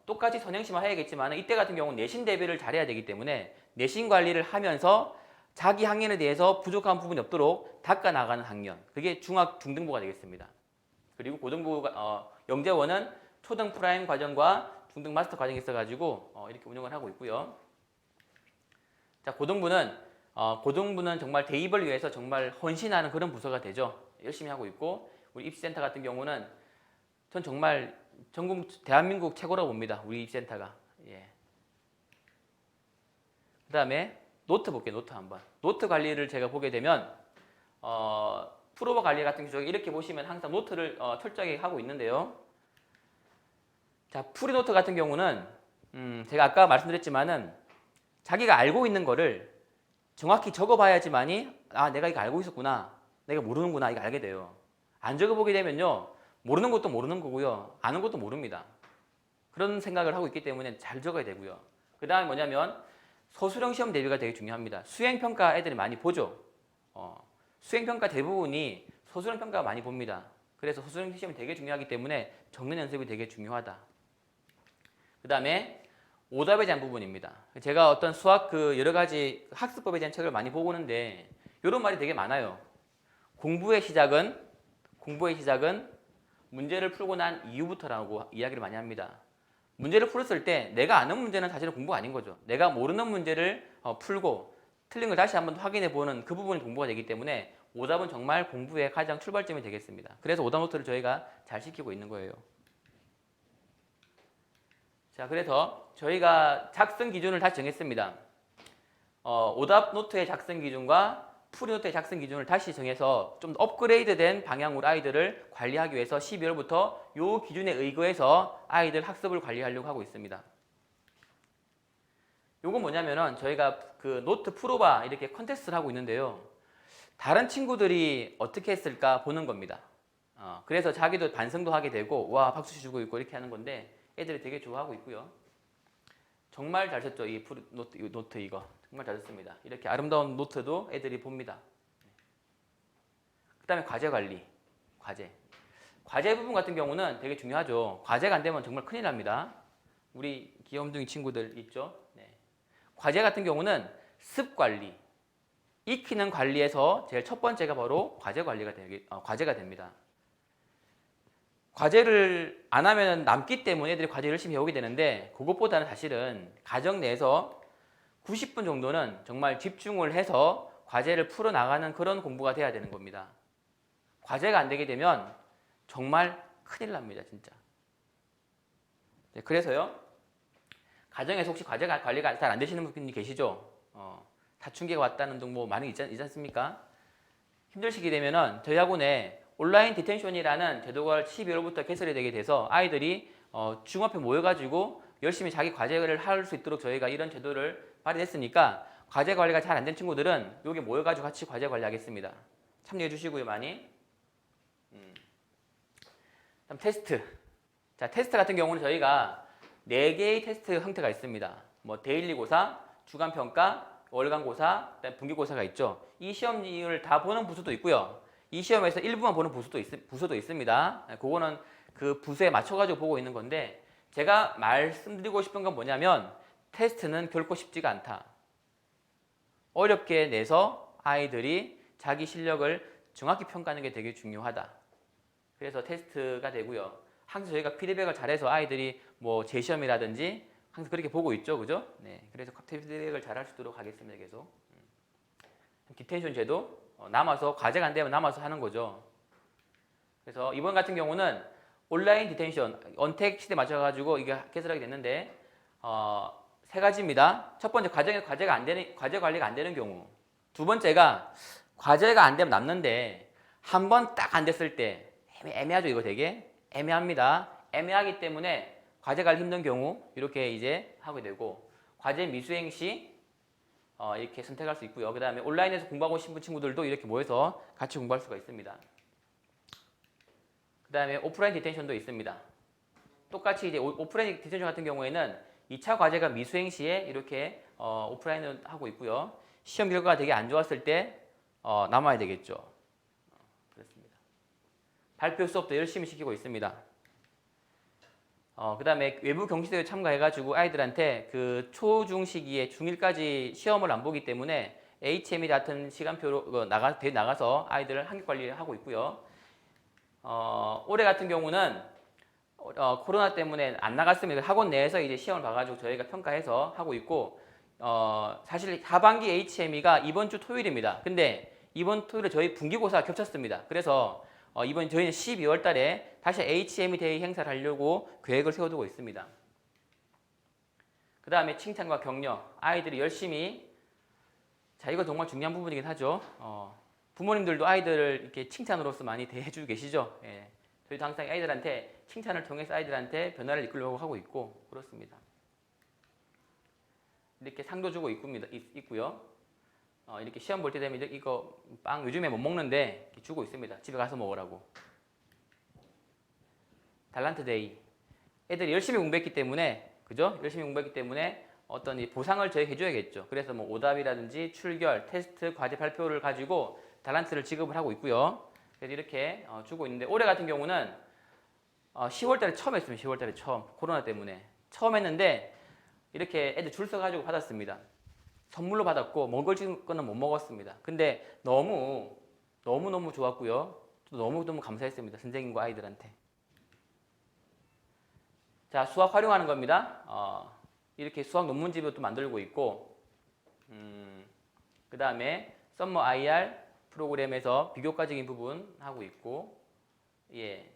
똑같이 선행 심화 해야겠지만 이때 같은 경우는 내신 대비를 잘해야 되기 때문에 내신 관리를 하면서 자기 학년에 대해서 부족한 부분이 없도록 닦아나가는 학년. 그게 중등부가 되겠습니다. 그리고 고등부가 영재원은 초등 프라임 과정과 중등 마스터 과정이 있어가지고 이렇게 운영을 하고 있고요. 자, 고등부는 정말 대입을 위해서 정말 헌신하는 그런 부서가 되죠. 열심히 하고 있고 우리 입시센터 같은 경우는 전 정말 전국 대한민국 최고라고 봅니다. 우리 입시센터가. 예. 그 다음에 노트 볼게요. 노트 한번. 노트 관리를 제가 보게 되면 프로버 관리 같은 경우에 이렇게 보시면 항상 노트를 철저하게 하고 있는데요. 자, 프리노트 같은 경우는 제가 아까 말씀드렸지만은 자기가 알고 있는 거를 정확히 적어봐야지만이 내가 이거 알고 있었구나, 내가 모르는구나 이거 알게 돼요. 안 적어보게 되면요 모르는 것도 모르는 거고요, 아는 것도 모릅니다. 그런 생각을 하고 있기 때문에 잘 적어야 되고요. 그 다음에 뭐냐면 소수령 시험 대비가 되게 중요합니다. 수행평가 애들이 많이 보죠. 수행평가 대부분이 소수령 평가가 많이 봅니다. 그래서 소수령 시험이 되게 중요하기 때문에 적는 연습이 되게 중요하다. 그 다음에 오답에 대한 부분입니다. 제가 어떤 수학 여러 가지 학습법에 대한 책을 많이 보고 오는데 이런 말이 되게 많아요. 공부의 시작은 문제를 풀고 난 이후부터라고 이야기를 많이 합니다. 문제를 풀었을 때 내가 아는 문제는 사실은 공부가 아닌 거죠. 내가 모르는 문제를 풀고 틀린 걸 다시 한번 확인해 보는 그 부분이 공부가 되기 때문에 오답은 정말 공부의 가장 출발점이 되겠습니다. 그래서 오답 노트를 저희가 잘 시키고 있는 거예요. 자, 그래서 저희가 작성 기준을 다시 정했습니다. 오답 노트의 작성 기준과 풀이 노트의 작성 기준을 다시 정해서 좀 업그레이드된 방향으로 아이들을 관리하기 위해서 12월부터 이 기준에 의거해서 아이들 학습을 관리하려고 하고 있습니다. 요건 뭐냐면은 저희가 그 노트 프로바 이렇게 컨테스트를 하고 있는데요. 다른 친구들이 어떻게 했을까 보는 겁니다. 그래서 자기도 반성도 하게 되고 와 박수 주고 있고 이렇게 하는 건데 애들이 되게 좋아하고 있고요. 정말 잘 썼죠. 이 노트 이거 정말 잘 썼습니다. 이렇게 아름다운 노트도 애들이 봅니다. 그 다음에 과제 관리. 과제 부분 같은 경우는 되게 중요하죠. 과제가 안 되면 정말 큰일 납니다. 우리 귀염둥이 친구들 있죠. 네. 과제 같은 경우는 습관리, 익히는 관리에서 제일 첫 번째가 바로 과제가 됩니다. 과제를 안 하면 남기 때문에 애들이 과제를 열심히 해오게 되는데 그것보다는 사실은 가정 내에서 90분 정도는 정말 집중을 해서 과제를 풀어나가는 그런 공부가 돼야 되는 겁니다. 과제가 안 되게 되면 정말 큰일 납니다. 진짜. 네, 그래서요. 가정에서 혹시 과제 관리가 잘 안 되시는 분이 계시죠? 사춘기가 왔다는 등 뭐 많이 있지 않습니까? 힘드시게 되면은 저희 학원에 온라인 디텐션이라는 제도가 12월부터 개설이 되게 돼서 아이들이 중 앞에 모여가지고 열심히 자기 과제를 할 수 있도록 저희가 이런 제도를 발휘했으니까 과제 관리가 잘 안 된 친구들은 여기 모여가지고 같이 과제 관리하겠습니다. 참여해 주시고요, 많이. 다음 테스트. 자, 테스트 같은 경우는 저희가 4개의 테스트 형태가 있습니다. 뭐 데일리고사, 주간평가, 월간고사, 분기고사가 있죠. 이 시험지를 다 보는 부서도 있고요. 이 시험에서 일부만 보는 부서도 있습니다. 그거는 그 부서에 맞춰가지고 보고 있는 건데 제가 말씀드리고 싶은 건 뭐냐면 테스트는 결코 쉽지가 않다. 어렵게 내서 아이들이 자기 실력을 정확히 평가하는 게 되게 중요하다. 그래서 테스트가 되고요. 항상 저희가 피드백을 잘해서 아이들이 뭐 재시험이라든지 항상 그렇게 보고 있죠, 그죠? 네, 그래서 피드백을 잘 할 수 있도록 하겠습니다, 계속. 디텐션 제도 남아서 과제가 안 되면 남아서 하는 거죠. 그래서 이번 같은 경우는 온라인 디텐션 언택 시대 맞춰가지고 이게 개설하게 됐는데 세 가지입니다. 첫 번째 과제 관리가 안 되는 경우. 두 번째가 과제가 안 되면 남는데 한 번 딱 안 됐을 때 애매하죠, 이거 되게 애매합니다. 애매하기 때문에 과제 관리 힘든 경우 이렇게 이제 하게 되고 과제 미수행 시 이렇게 선택할 수 있고요. 그 다음에 온라인에서 공부하고 싶은 친구들도 이렇게 모여서 같이 공부할 수가 있습니다. 그 다음에 오프라인 디텐션도 있습니다. 똑같이 이제 오프라인 디텐션 같은 경우에는 2차 과제가 미수행 시에 이렇게 오프라인을 하고 있고요. 시험 결과가 되게 안 좋았을 때 남아야 되겠죠. 그렇습니다. 발표 수업도 열심히 시키고 있습니다. 그 다음에 외부 경시대회 참가해가지고 아이들한테 그 초중 시기에 중1까지 시험을 안 보기 때문에 HME 같은 시간표로 나가서 아이들을 학력 관리를 하고 있고요. 올해 같은 경우는 코로나 때문에 안 나갔으면 학원 내에서 이제 시험을 봐가지고 저희가 평가해서 하고 있고 사실 하반기 HME가 이번 주 토요일입니다. 근데 이번 토요일에 저희 분기고사가 겹쳤습니다. 그래서 이번 저희는 12월 달에 다시 HME 대회 행사를 하려고 계획을 세워두고 있습니다. 그 다음에 칭찬과 격려. 아이들이 열심히 자 이거 정말 중요한 부분이긴 하죠. 부모님들도 아이들을 이렇게 칭찬으로서 많이 대해주고 계시죠. 예. 저희도 항상 아이들한테 칭찬을 통해서 아이들한테 변화를 이끌려고 하고 있고 그렇습니다. 이렇게 상도 주고 있고요. 이렇게 시험 볼 때 되면 이거 빵 요즘에 못 먹는데 주고 있습니다. 집에 가서 먹으라고. 달란트 데이. 애들이 열심히 공부했기 때문에 그죠? 열심히 공부했기 때문에 어떤 이 보상을 저희 해줘야겠죠. 그래서 뭐 오답이라든지 출결, 테스트, 과제 발표를 가지고 달란트를 지급을 하고 있고요. 그래서 이렇게 주고 있는데 올해 같은 경우는 10월달에 처음 했습니다. 10월달에 처음 코로나 때문에 처음 했는데 이렇게 애들 줄 서가지고 받았습니다. 선물로 받았고 먹을 거는 못 먹었습니다. 근데 너무 좋았고요. 또 너무 감사했습니다. 선생님과 아이들한테. 자, 수학 활용하는 겁니다. 이렇게 수학 논문집을 또 만들고 있고 그 다음에 썸머 IR 프로그램에서 비교과적인 부분 하고 있고 예.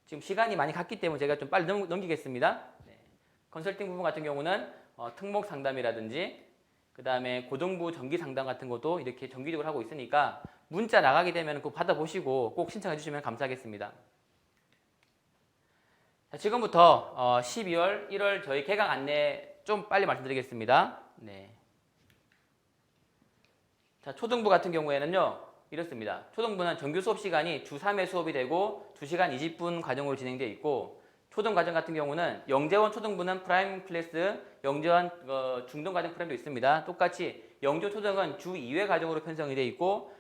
지금 시간이 많이 갔기 때문에 제가 좀 빨리 넘기겠습니다. 네. 컨설팅 부분 같은 경우는 특목 상담이라든지 그 다음에 고등부 정기 상담 같은 것도 이렇게 정기적으로 하고 있으니까 문자 나가게 되면 꼭 받아보시고 꼭 신청해 주시면 감사하겠습니다. 자, 지금부터 12월, 1월 저희 개강 안내 좀 빨리 말씀드리겠습니다. 네. 자, 초등부 같은 경우에는요. 이렇습니다. 초등부는 정규 수업 시간이 주 3회 수업이 되고 2시간 20분 과정으로 진행되어 있고 초등과정 같은 경우는 영재원 초등부는 프라임 클래스, 영재원 중등과정 프라임도 있습니다. 똑같이 영조 초등은 주 2회 과정으로 편성이 되어 있고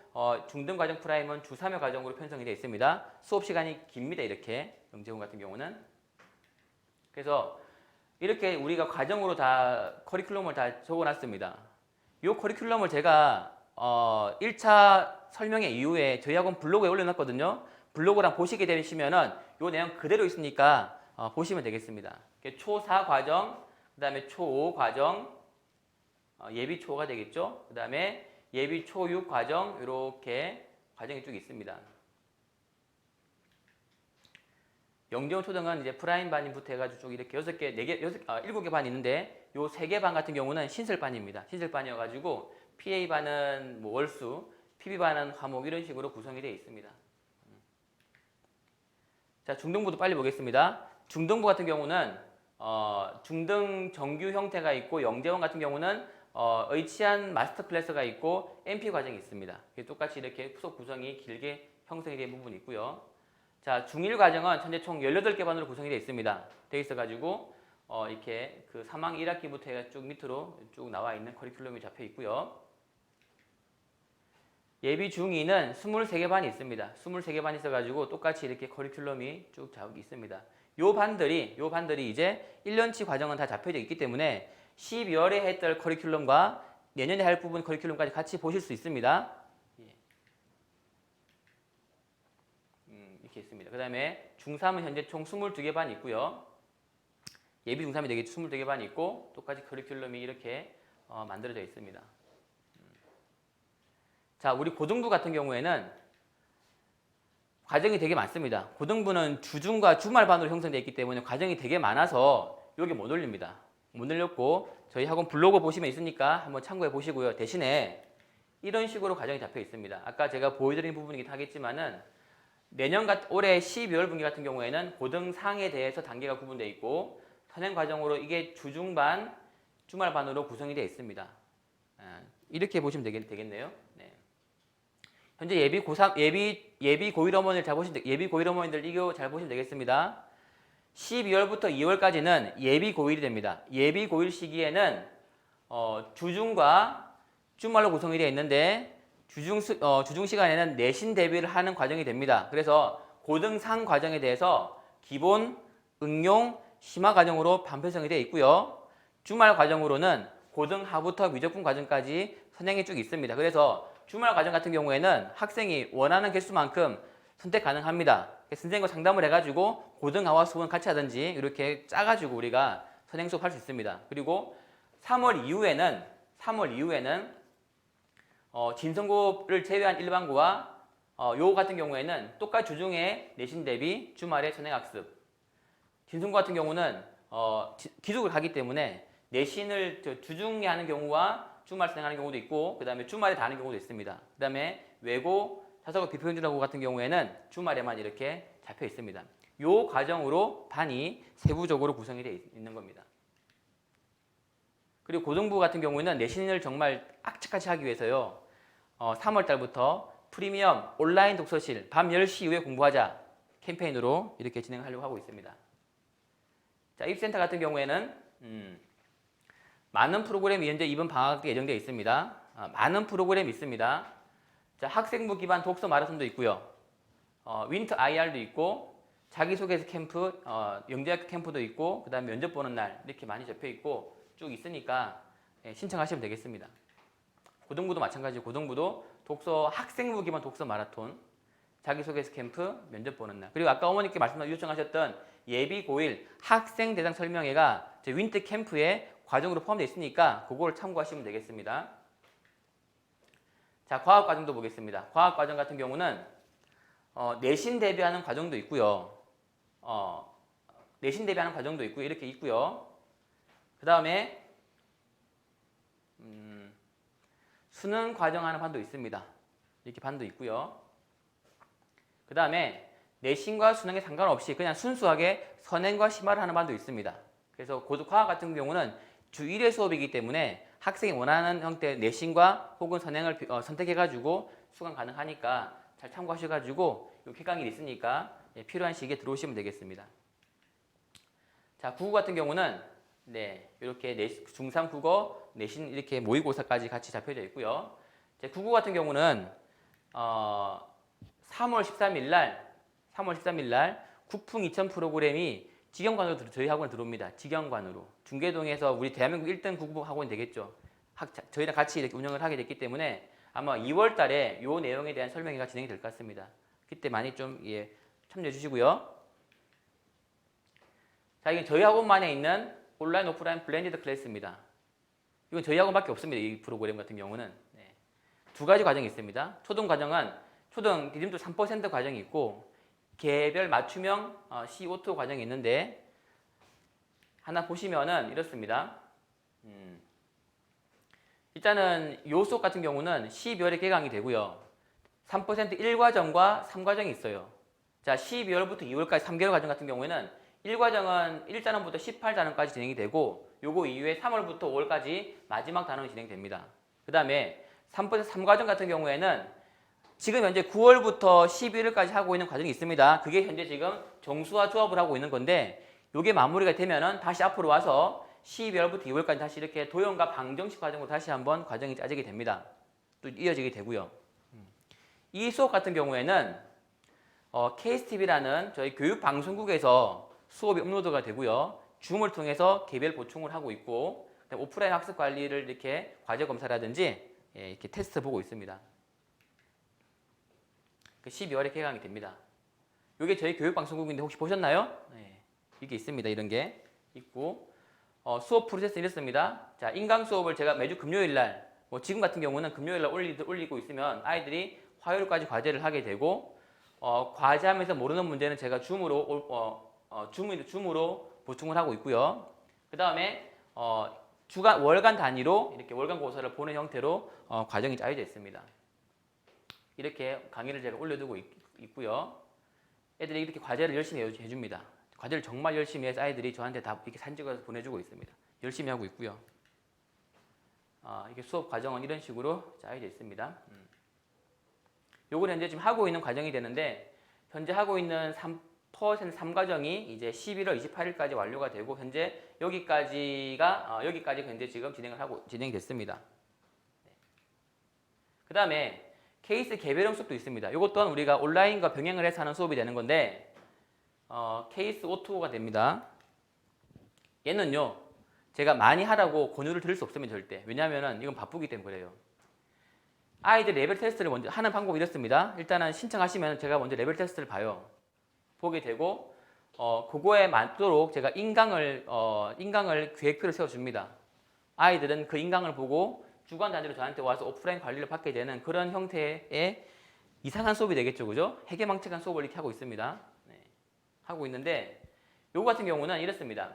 중등과정 프라임은 주 3회 과정으로 편성이 되어 있습니다. 수업 시간이 깁니다. 이렇게 영재원 같은 경우는. 그래서 이렇게 우리가 과정으로 다 커리큘럼을 다 적어놨습니다. 이 커리큘럼을 제가 1차 설명회 이후에 저희 학원 블로그에 올려놨거든요. 블로그랑 보시게 되시면은 이 내용 그대로 있으니까 보시면 되겠습니다. 초4 과정, 그 다음에 초5 과정, 예비 초가 되겠죠. 그 다음에 예비 초6 과정 이렇게 과정이 쭉 있습니다. 영재원 초등은 이제 프라임 반부터 해가지고 쭉 이렇게 7개 반이 있는데 요 3개 반 같은 경우는 신설반입니다. 신설반이어가지고 PA 반은 뭐 월수, PB 반은 화목 이런 식으로 구성이 되어 있습니다. 자, 중등부도 빨리 보겠습니다. 중등부 같은 경우는 중등 정규 형태가 있고 영재원 같은 경우는 의치한 마스터 클래스가 있고 MP 과정이 있습니다. 똑같이 이렇게 수업 구성이 길게 형성이 된 부분이 있고요. 자, 중1 과정은 현재 총 18개 반으로 구성이 되어 있습니다. 되어 있어가지고 이렇게 그 3학기 1학기부터 쭉 밑으로 쭉 나와 있는 커리큘럼이 잡혀 있고요. 예비 중2는 23개 반이 있습니다. 23개 반이 있어가지고 똑같이 이렇게 커리큘럼이 쭉 있습니다. 요 반들이 이제 1년치 과정은 다 잡혀져 있기 때문에 12월에 했던 커리큘럼과 내년에 할 부분 커리큘럼까지 같이 보실 수 있습니다. 이렇게 있습니다. 그 다음에 중3은 현재 총 22개 반이 있고요. 예비 중3이 되게 22개 반이 있고 똑같이 커리큘럼이 이렇게 만들어져 있습니다. 자, 우리 고등부 같은 경우에는 과정이 되게 많습니다. 고등부는 주중과 주말반으로 형성되어 있기 때문에 과정이 되게 많아서 여기 못 올립니다. 못 올렸고 저희 학원 블로그 보시면 있으니까 한번 참고해 보시고요. 대신에 이런 식으로 과정이 잡혀 있습니다. 아까 제가 보여드린 부분이긴 하겠지만은 올해 12월 분기 같은 경우에는 고등상에 대해서 단계가 구분되어 있고 선행 과정으로 이게 주중반, 주말반으로 구성이 되어 있습니다. 이렇게 보시면 되겠네요. 네. 현재 예비 고1 어머니들 이거 잘 보시면 되겠습니다. 12월부터 2월까지는 예비 고1이 됩니다. 예비 고1 시기에는 주중과 주말로 구성이 되어 있는데 주중 시간에는 내신 대비를 하는 과정이 됩니다. 그래서 고등상 과정에 대해서 기본, 응용, 심화 과정으로 반편성이 되어 있고요. 주말 과정으로는 고등하부터 미적분 과정까지 선행이 쭉 있습니다. 그래서 주말 과정 같은 경우에는 학생이 원하는 개수만큼 선택 가능합니다. 선생님과 상담을 해가지고 고등하와 수분 같이 하든지 이렇게 짜가지고 우리가 선행 수업 할 수 있습니다. 그리고 3월 이후에는 진성고를 제외한 일반고와 요 같은 경우에는 똑같이 주중에 내신 대비 주말에 선행학습. 진성고 같은 경우는 기숙을 가기 때문에 내신을 주중에 하는 경우와 주말 선행하는 경우도 있고 그 다음에 주말에 다 하는 경우도 있습니다. 그 다음에 외고, 자사고, 비평준하고 같은 경우에는 주말에만 이렇게 잡혀 있습니다. 요 과정으로 반이 세부적으로 구성이 되어 있는 겁니다. 그리고 고등부 같은 경우에는 내신을 정말 악착같이 하기 위해서요. 3월 달부터 프리미엄 온라인 독서실 밤 10시 이후에 공부하자 캠페인으로 이렇게 진행하려고 하고 있습니다. 자, 입센터 같은 경우에는 많은 프로그램이 현재 이번 방학 때 예정되어 있습니다. 많은 프로그램이 있습니다. 자, 학생부 기반 독서 마라톤도 있고요. 윈터 IR도 있고 자기소개서 캠프, 영재학교 캠프도 있고 그 다음에 면접 보는 날 이렇게 많이 접혀 있고 쭉 있으니까 신청하시면 되겠습니다. 고등부도 마찬가지고 고등부도 독서 학생부 기반 독서 마라톤, 자기소개서 캠프, 면접 보는 날. 그리고 아까 어머니께 요청하셨던 예비 고1 학생 대상 설명회가 제 윈터 캠프에 과정으로 포함되어 있으니까 그걸 참고하시면 되겠습니다. 자, 과학 과정도 보겠습니다. 과학 과정 같은 경우는 내신 대비하는 과정도 있고요. 내신 대비하는 과정도 있고 이렇게 있고요. 그 다음에 수능 과정하는 반도 있습니다. 이렇게 반도 있고요. 그 다음에 내신과 수능에 상관없이 그냥 순수하게 선행과 심화를 하는 반도 있습니다. 그래서 과학 같은 경우는 주 1회 수업이기 때문에 학생이 원하는 형태의 내신과 혹은 선행을 선택해가지고 수강 가능하니까 잘 참고하셔가지고 이 개강일이 있으니까 필요한 시기에 들어오시면 되겠습니다. 자, 국어 같은 경우는 이렇게 중3 국어, 내신 이렇게 모의고사까지 같이 잡혀져 있고요. 국어 같은 경우는 3월 13일 날 국풍 2000 프로그램이 직영관으로 저희 학원에 들어옵니다. 직영관으로. 중계동에서 우리 대한민국 1등 국어 학원이 되겠죠. 저희랑 같이 이렇게 운영을 하게 됐기 때문에 아마 2월 달에 이 내용에 대한 설명회가 진행이 될 것 같습니다. 그때 많이 좀 참여해 주시고요. 자, 이게 저희 학원만에 있는 온라인, 오프라인 블렌디드 클래스입니다. 이건 저희 학원밖에 없습니다. 이 프로그램 같은 경우는. 두 가지 과정이 있습니다. 초등 과정은 초등 디딤돌 3% 과정이 있고 개별 맞춤형 C5 과정이 있는데 하나 보시면은 이렇습니다. 일단은 요 수업 같은 경우는 12월에 개강이 되고요. 3% 1과정과 3과정이 있어요. 자, 12월부터 2월까지 3개월 과정 같은 경우에는 1과정은 1단원부터 18단원까지 진행이 되고 요거 이후에 3월부터 5월까지 마지막 단원이 진행됩니다. 그 다음에 3과정 같은 경우에는 지금 현재 9월부터 11월까지 하고 있는 과정이 있습니다. 그게 현재 지금 정수화 조합을 하고 있는 건데 요게 마무리가 되면은 다시 앞으로 와서 12월부터 2월까지 다시 이렇게 도형과 방정식 과정으로 다시 한번 과정이 짜지게 됩니다. 또 이어지게 되고요. 이 수업 같은 경우에는 KSTV라는 저희 교육방송국에서 수업이 업로드가 되고요. 줌을 통해서 개별 보충을 하고 있고 오프라인 학습 관리를 이렇게 과제 검사라든지 이렇게 테스트 보고 있습니다. 12월에 개강이 됩니다. 이게 저희 교육방송국인데 혹시 보셨나요? 네, 이게 있습니다. 이런 게 있고 수업 프로세스 이렇습니다. 자, 인강 수업을 제가 매주 금요일 날 지금 같은 경우는 금요일 날 올리고 있으면 아이들이 화요일까지 과제를 하게 되고 과제하면서 모르는 문제는 제가 줌으로 보충을 하고 있고요. 그 다음에 월간 단위로 이렇게 월간 고사를 보는 형태로 과정이 짜여져 있습니다. 이렇게 강의를 제가 올려두고 있고요. 애들이 이렇게 과제를 열심히 해줍니다. 과제를 정말 열심히 해서 아이들이 저한테 다 이렇게 사진 찍어서 보내주고 있습니다. 열심히 하고 있고요. 이게 수업 과정은 이런 식으로 짜여져 있습니다. 요건 현재 지금 하고 있는 과정이 되는데 현재 하고 있는 3과정이 이제 11월 28일까지 완료가 되고 현재 여기까지 현재 지금 진행이 됐습니다. 그 다음에 케이스 개별형 수업도 있습니다. 이것 또한 우리가 온라인과 병행을 해서 하는 수업이 되는 건데 케이스 O2가 됩니다. 얘는요 제가 많이 하라고 권유를 드릴 수 없으면 절대. 왜냐하면 이건 바쁘기 때문에 그래요. 아이들 레벨 테스트를 먼저 하는 방법이 이렇습니다. 일단은 신청하시면 제가 먼저 레벨 테스트를 봐요. 보게 되고 그거에 맞도록 제가 인강을 계획표를 세워줍니다. 아이들은 그 인강을 보고 주간 단위로 저한테 와서 오프라인 관리를 받게 되는 그런 형태의 이상한 수업이 되겠죠, 그죠? 해괴망측한 수업을 이렇게 하고 있습니다. 네. 하고 있는데 요거 같은 경우는 이렇습니다.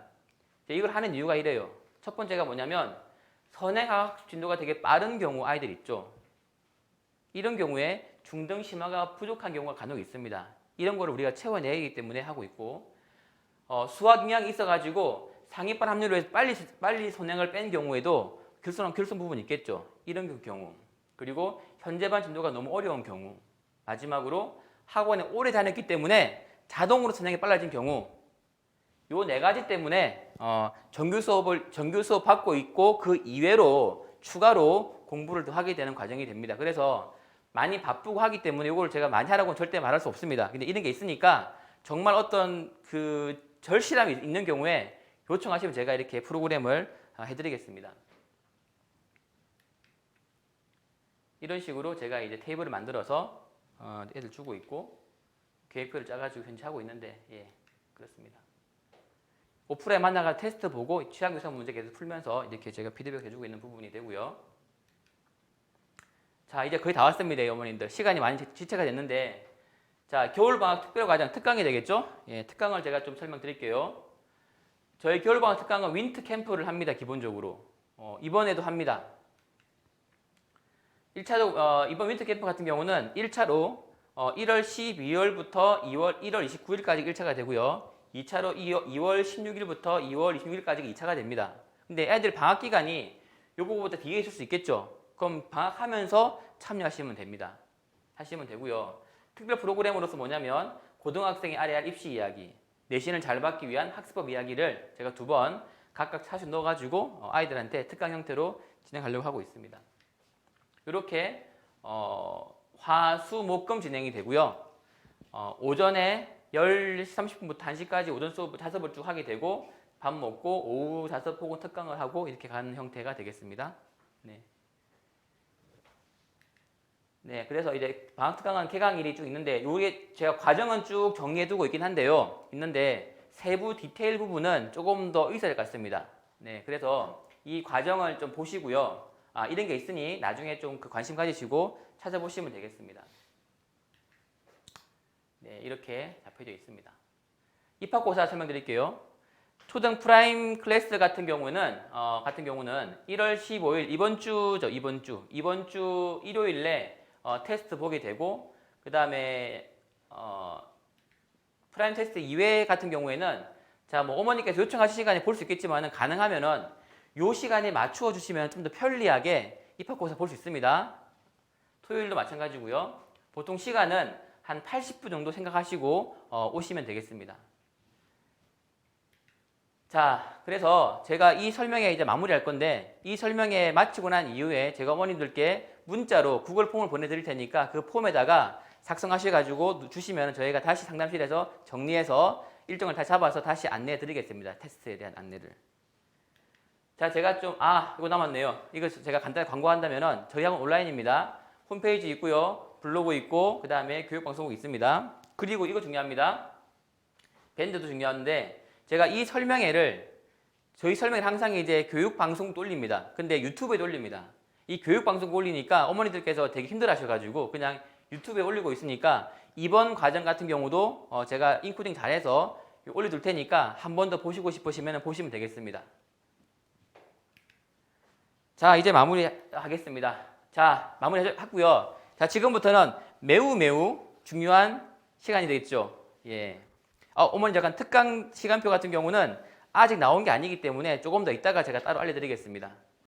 이걸 하는 이유가 이래요. 첫 번째가 뭐냐면 선행학습 진도가 되게 빠른 경우 아이들 있죠. 이런 경우에 중등 심화가 부족한 경우가 간혹 있습니다. 이런 거를 우리가 채워내야 하기 때문에 하고 있고 수학 영향이 있어가지고 상위반 합류로 해서 빨리 선행을 뺀 경우에도 결손 부분이 있겠죠. 이런 경우 그리고 현재반 진도가 너무 어려운 경우 마지막으로 학원에 오래 다녔기 때문에 자동으로 선행이 빨라진 경우 요 네 가지 때문에 정규 수업 받고 있고 그 이외로 추가로 공부를 더 하게 되는 과정이 됩니다. 그래서 많이 바쁘고 하기 때문에 이걸 제가 많이 하라고는 절대 말할 수 없습니다. 근데 이런 게 있으니까 정말 어떤 그 절실함이 있는 경우에 요청하시면 제가 이렇게 프로그램을 해드리겠습니다. 이런 식으로 제가 이제 테이블을 만들어서 애들 주고 있고 계획표를 짜가지고 현재 하고 있는데 그렇습니다. 오프라인 만나가 테스트 보고 취약유사 문제 계속 풀면서 이렇게 제가 피드백 해주고 있는 부분이 되고요. 자, 이제 거의 다 왔습니다, 어머님들. 시간이 많이 지체가 됐는데, 자, 겨울방학 특별과정 특강이 되겠죠? 특강을 제가 좀 설명드릴게요. 저희 겨울방학 특강은 윈터 캠프를 합니다, 기본적으로. 이번에도 합니다. 1차로, 이번 윈터 캠프 같은 경우는 1차로 1월 12일부터 1월 29일까지 1차가 되고요. 2차로 2월 16일부터 2월 26일까지가 2차가 됩니다. 근데 애들 방학 기간이 요거보다 뒤에 있을 수 있겠죠? 그럼 방학하면서 참여하시면 됩니다. 하시면 되고요. 특별 프로그램으로서 뭐냐면 고등학생이 알아야 할 입시 이야기, 내신을 잘 받기 위한 학습법 이야기를 제가 2번 각각 차수 넣어가지고 아이들한테 특강 형태로 진행하려고 하고 있습니다. 이렇게 화수목금 진행이 되고요. 오전에 10시 30분부터 1시까지 오전 수업 5번 쭉 하게 되고 밥 먹고 오후 5포고 특강을 하고 이렇게 가는 형태가 되겠습니다. 네, 그래서 이제 방학 특강은 개강일이 쭉 있는데 요게 제가 과정은 쭉 정리해두고 있긴 한데요. 있는데 세부 디테일 부분은 조금 더 있어야 될 것 같습니다. 네, 그래서 이 과정을 좀 보시고요. 이런 게 있으니 나중에 좀 그 관심 가지시고 찾아보시면 되겠습니다. 네, 이렇게 잡혀져 있습니다. 입학고사 설명드릴게요. 초등 프라임 클래스 같은 경우는 1월 15일 이번 주 일요일에 테스트 보게 되고 그 다음에 프라임 테스트 이외 같은 경우에는 자, 뭐 어머니께서 요청하신 시간에 볼 수 있겠지만은 가능하면은 요 시간에 맞추어 주시면 좀 더 편리하게 입학고사 볼 수 있습니다. 토요일도 마찬가지고요. 보통 시간은 한 80분 정도 생각하시고 오시면 되겠습니다. 자, 그래서 제가 이 설명에 이제 마무리할 건데 이 설명에 마치고 난 이후에 제가 어머님들께 문자로 구글 폼을 보내드릴 테니까 그 폼에다가 작성하셔가지고 주시면 저희가 다시 상담실에서 정리해서 일정을 다 잡아서 다시 안내해 드리겠습니다. 테스트에 대한 안내를. 자, 제가 이거 남았네요. 이거 제가 간단히 광고한다면은 저희 학원 온라인입니다. 홈페이지 있고요. 블로그 있고, 그 다음에 교육방송국 있습니다. 그리고 이거 중요합니다. 밴드도 중요한데, 제가 이 저희 설명회를 항상 이제 교육방송도 올립니다. 근데 유튜브에도 올립니다. 이 교육방송 올리니까 어머니들께서 되게 힘들어 하셔가지고 그냥 유튜브에 올리고 있으니까 이번 과정 같은 경우도 제가 인코딩 잘해서 올려둘 테니까 한 번 더 보시고 싶으시면 보시면 되겠습니다. 자, 이제 마무리하겠습니다. 자, 마무리하고요. 자, 지금부터는 매우 중요한 시간이 되겠죠. 예. 어머니 잠깐 특강 시간표 같은 경우는 아직 나온 게 아니기 때문에 조금 더 이따가 제가 따로 알려드리겠습니다.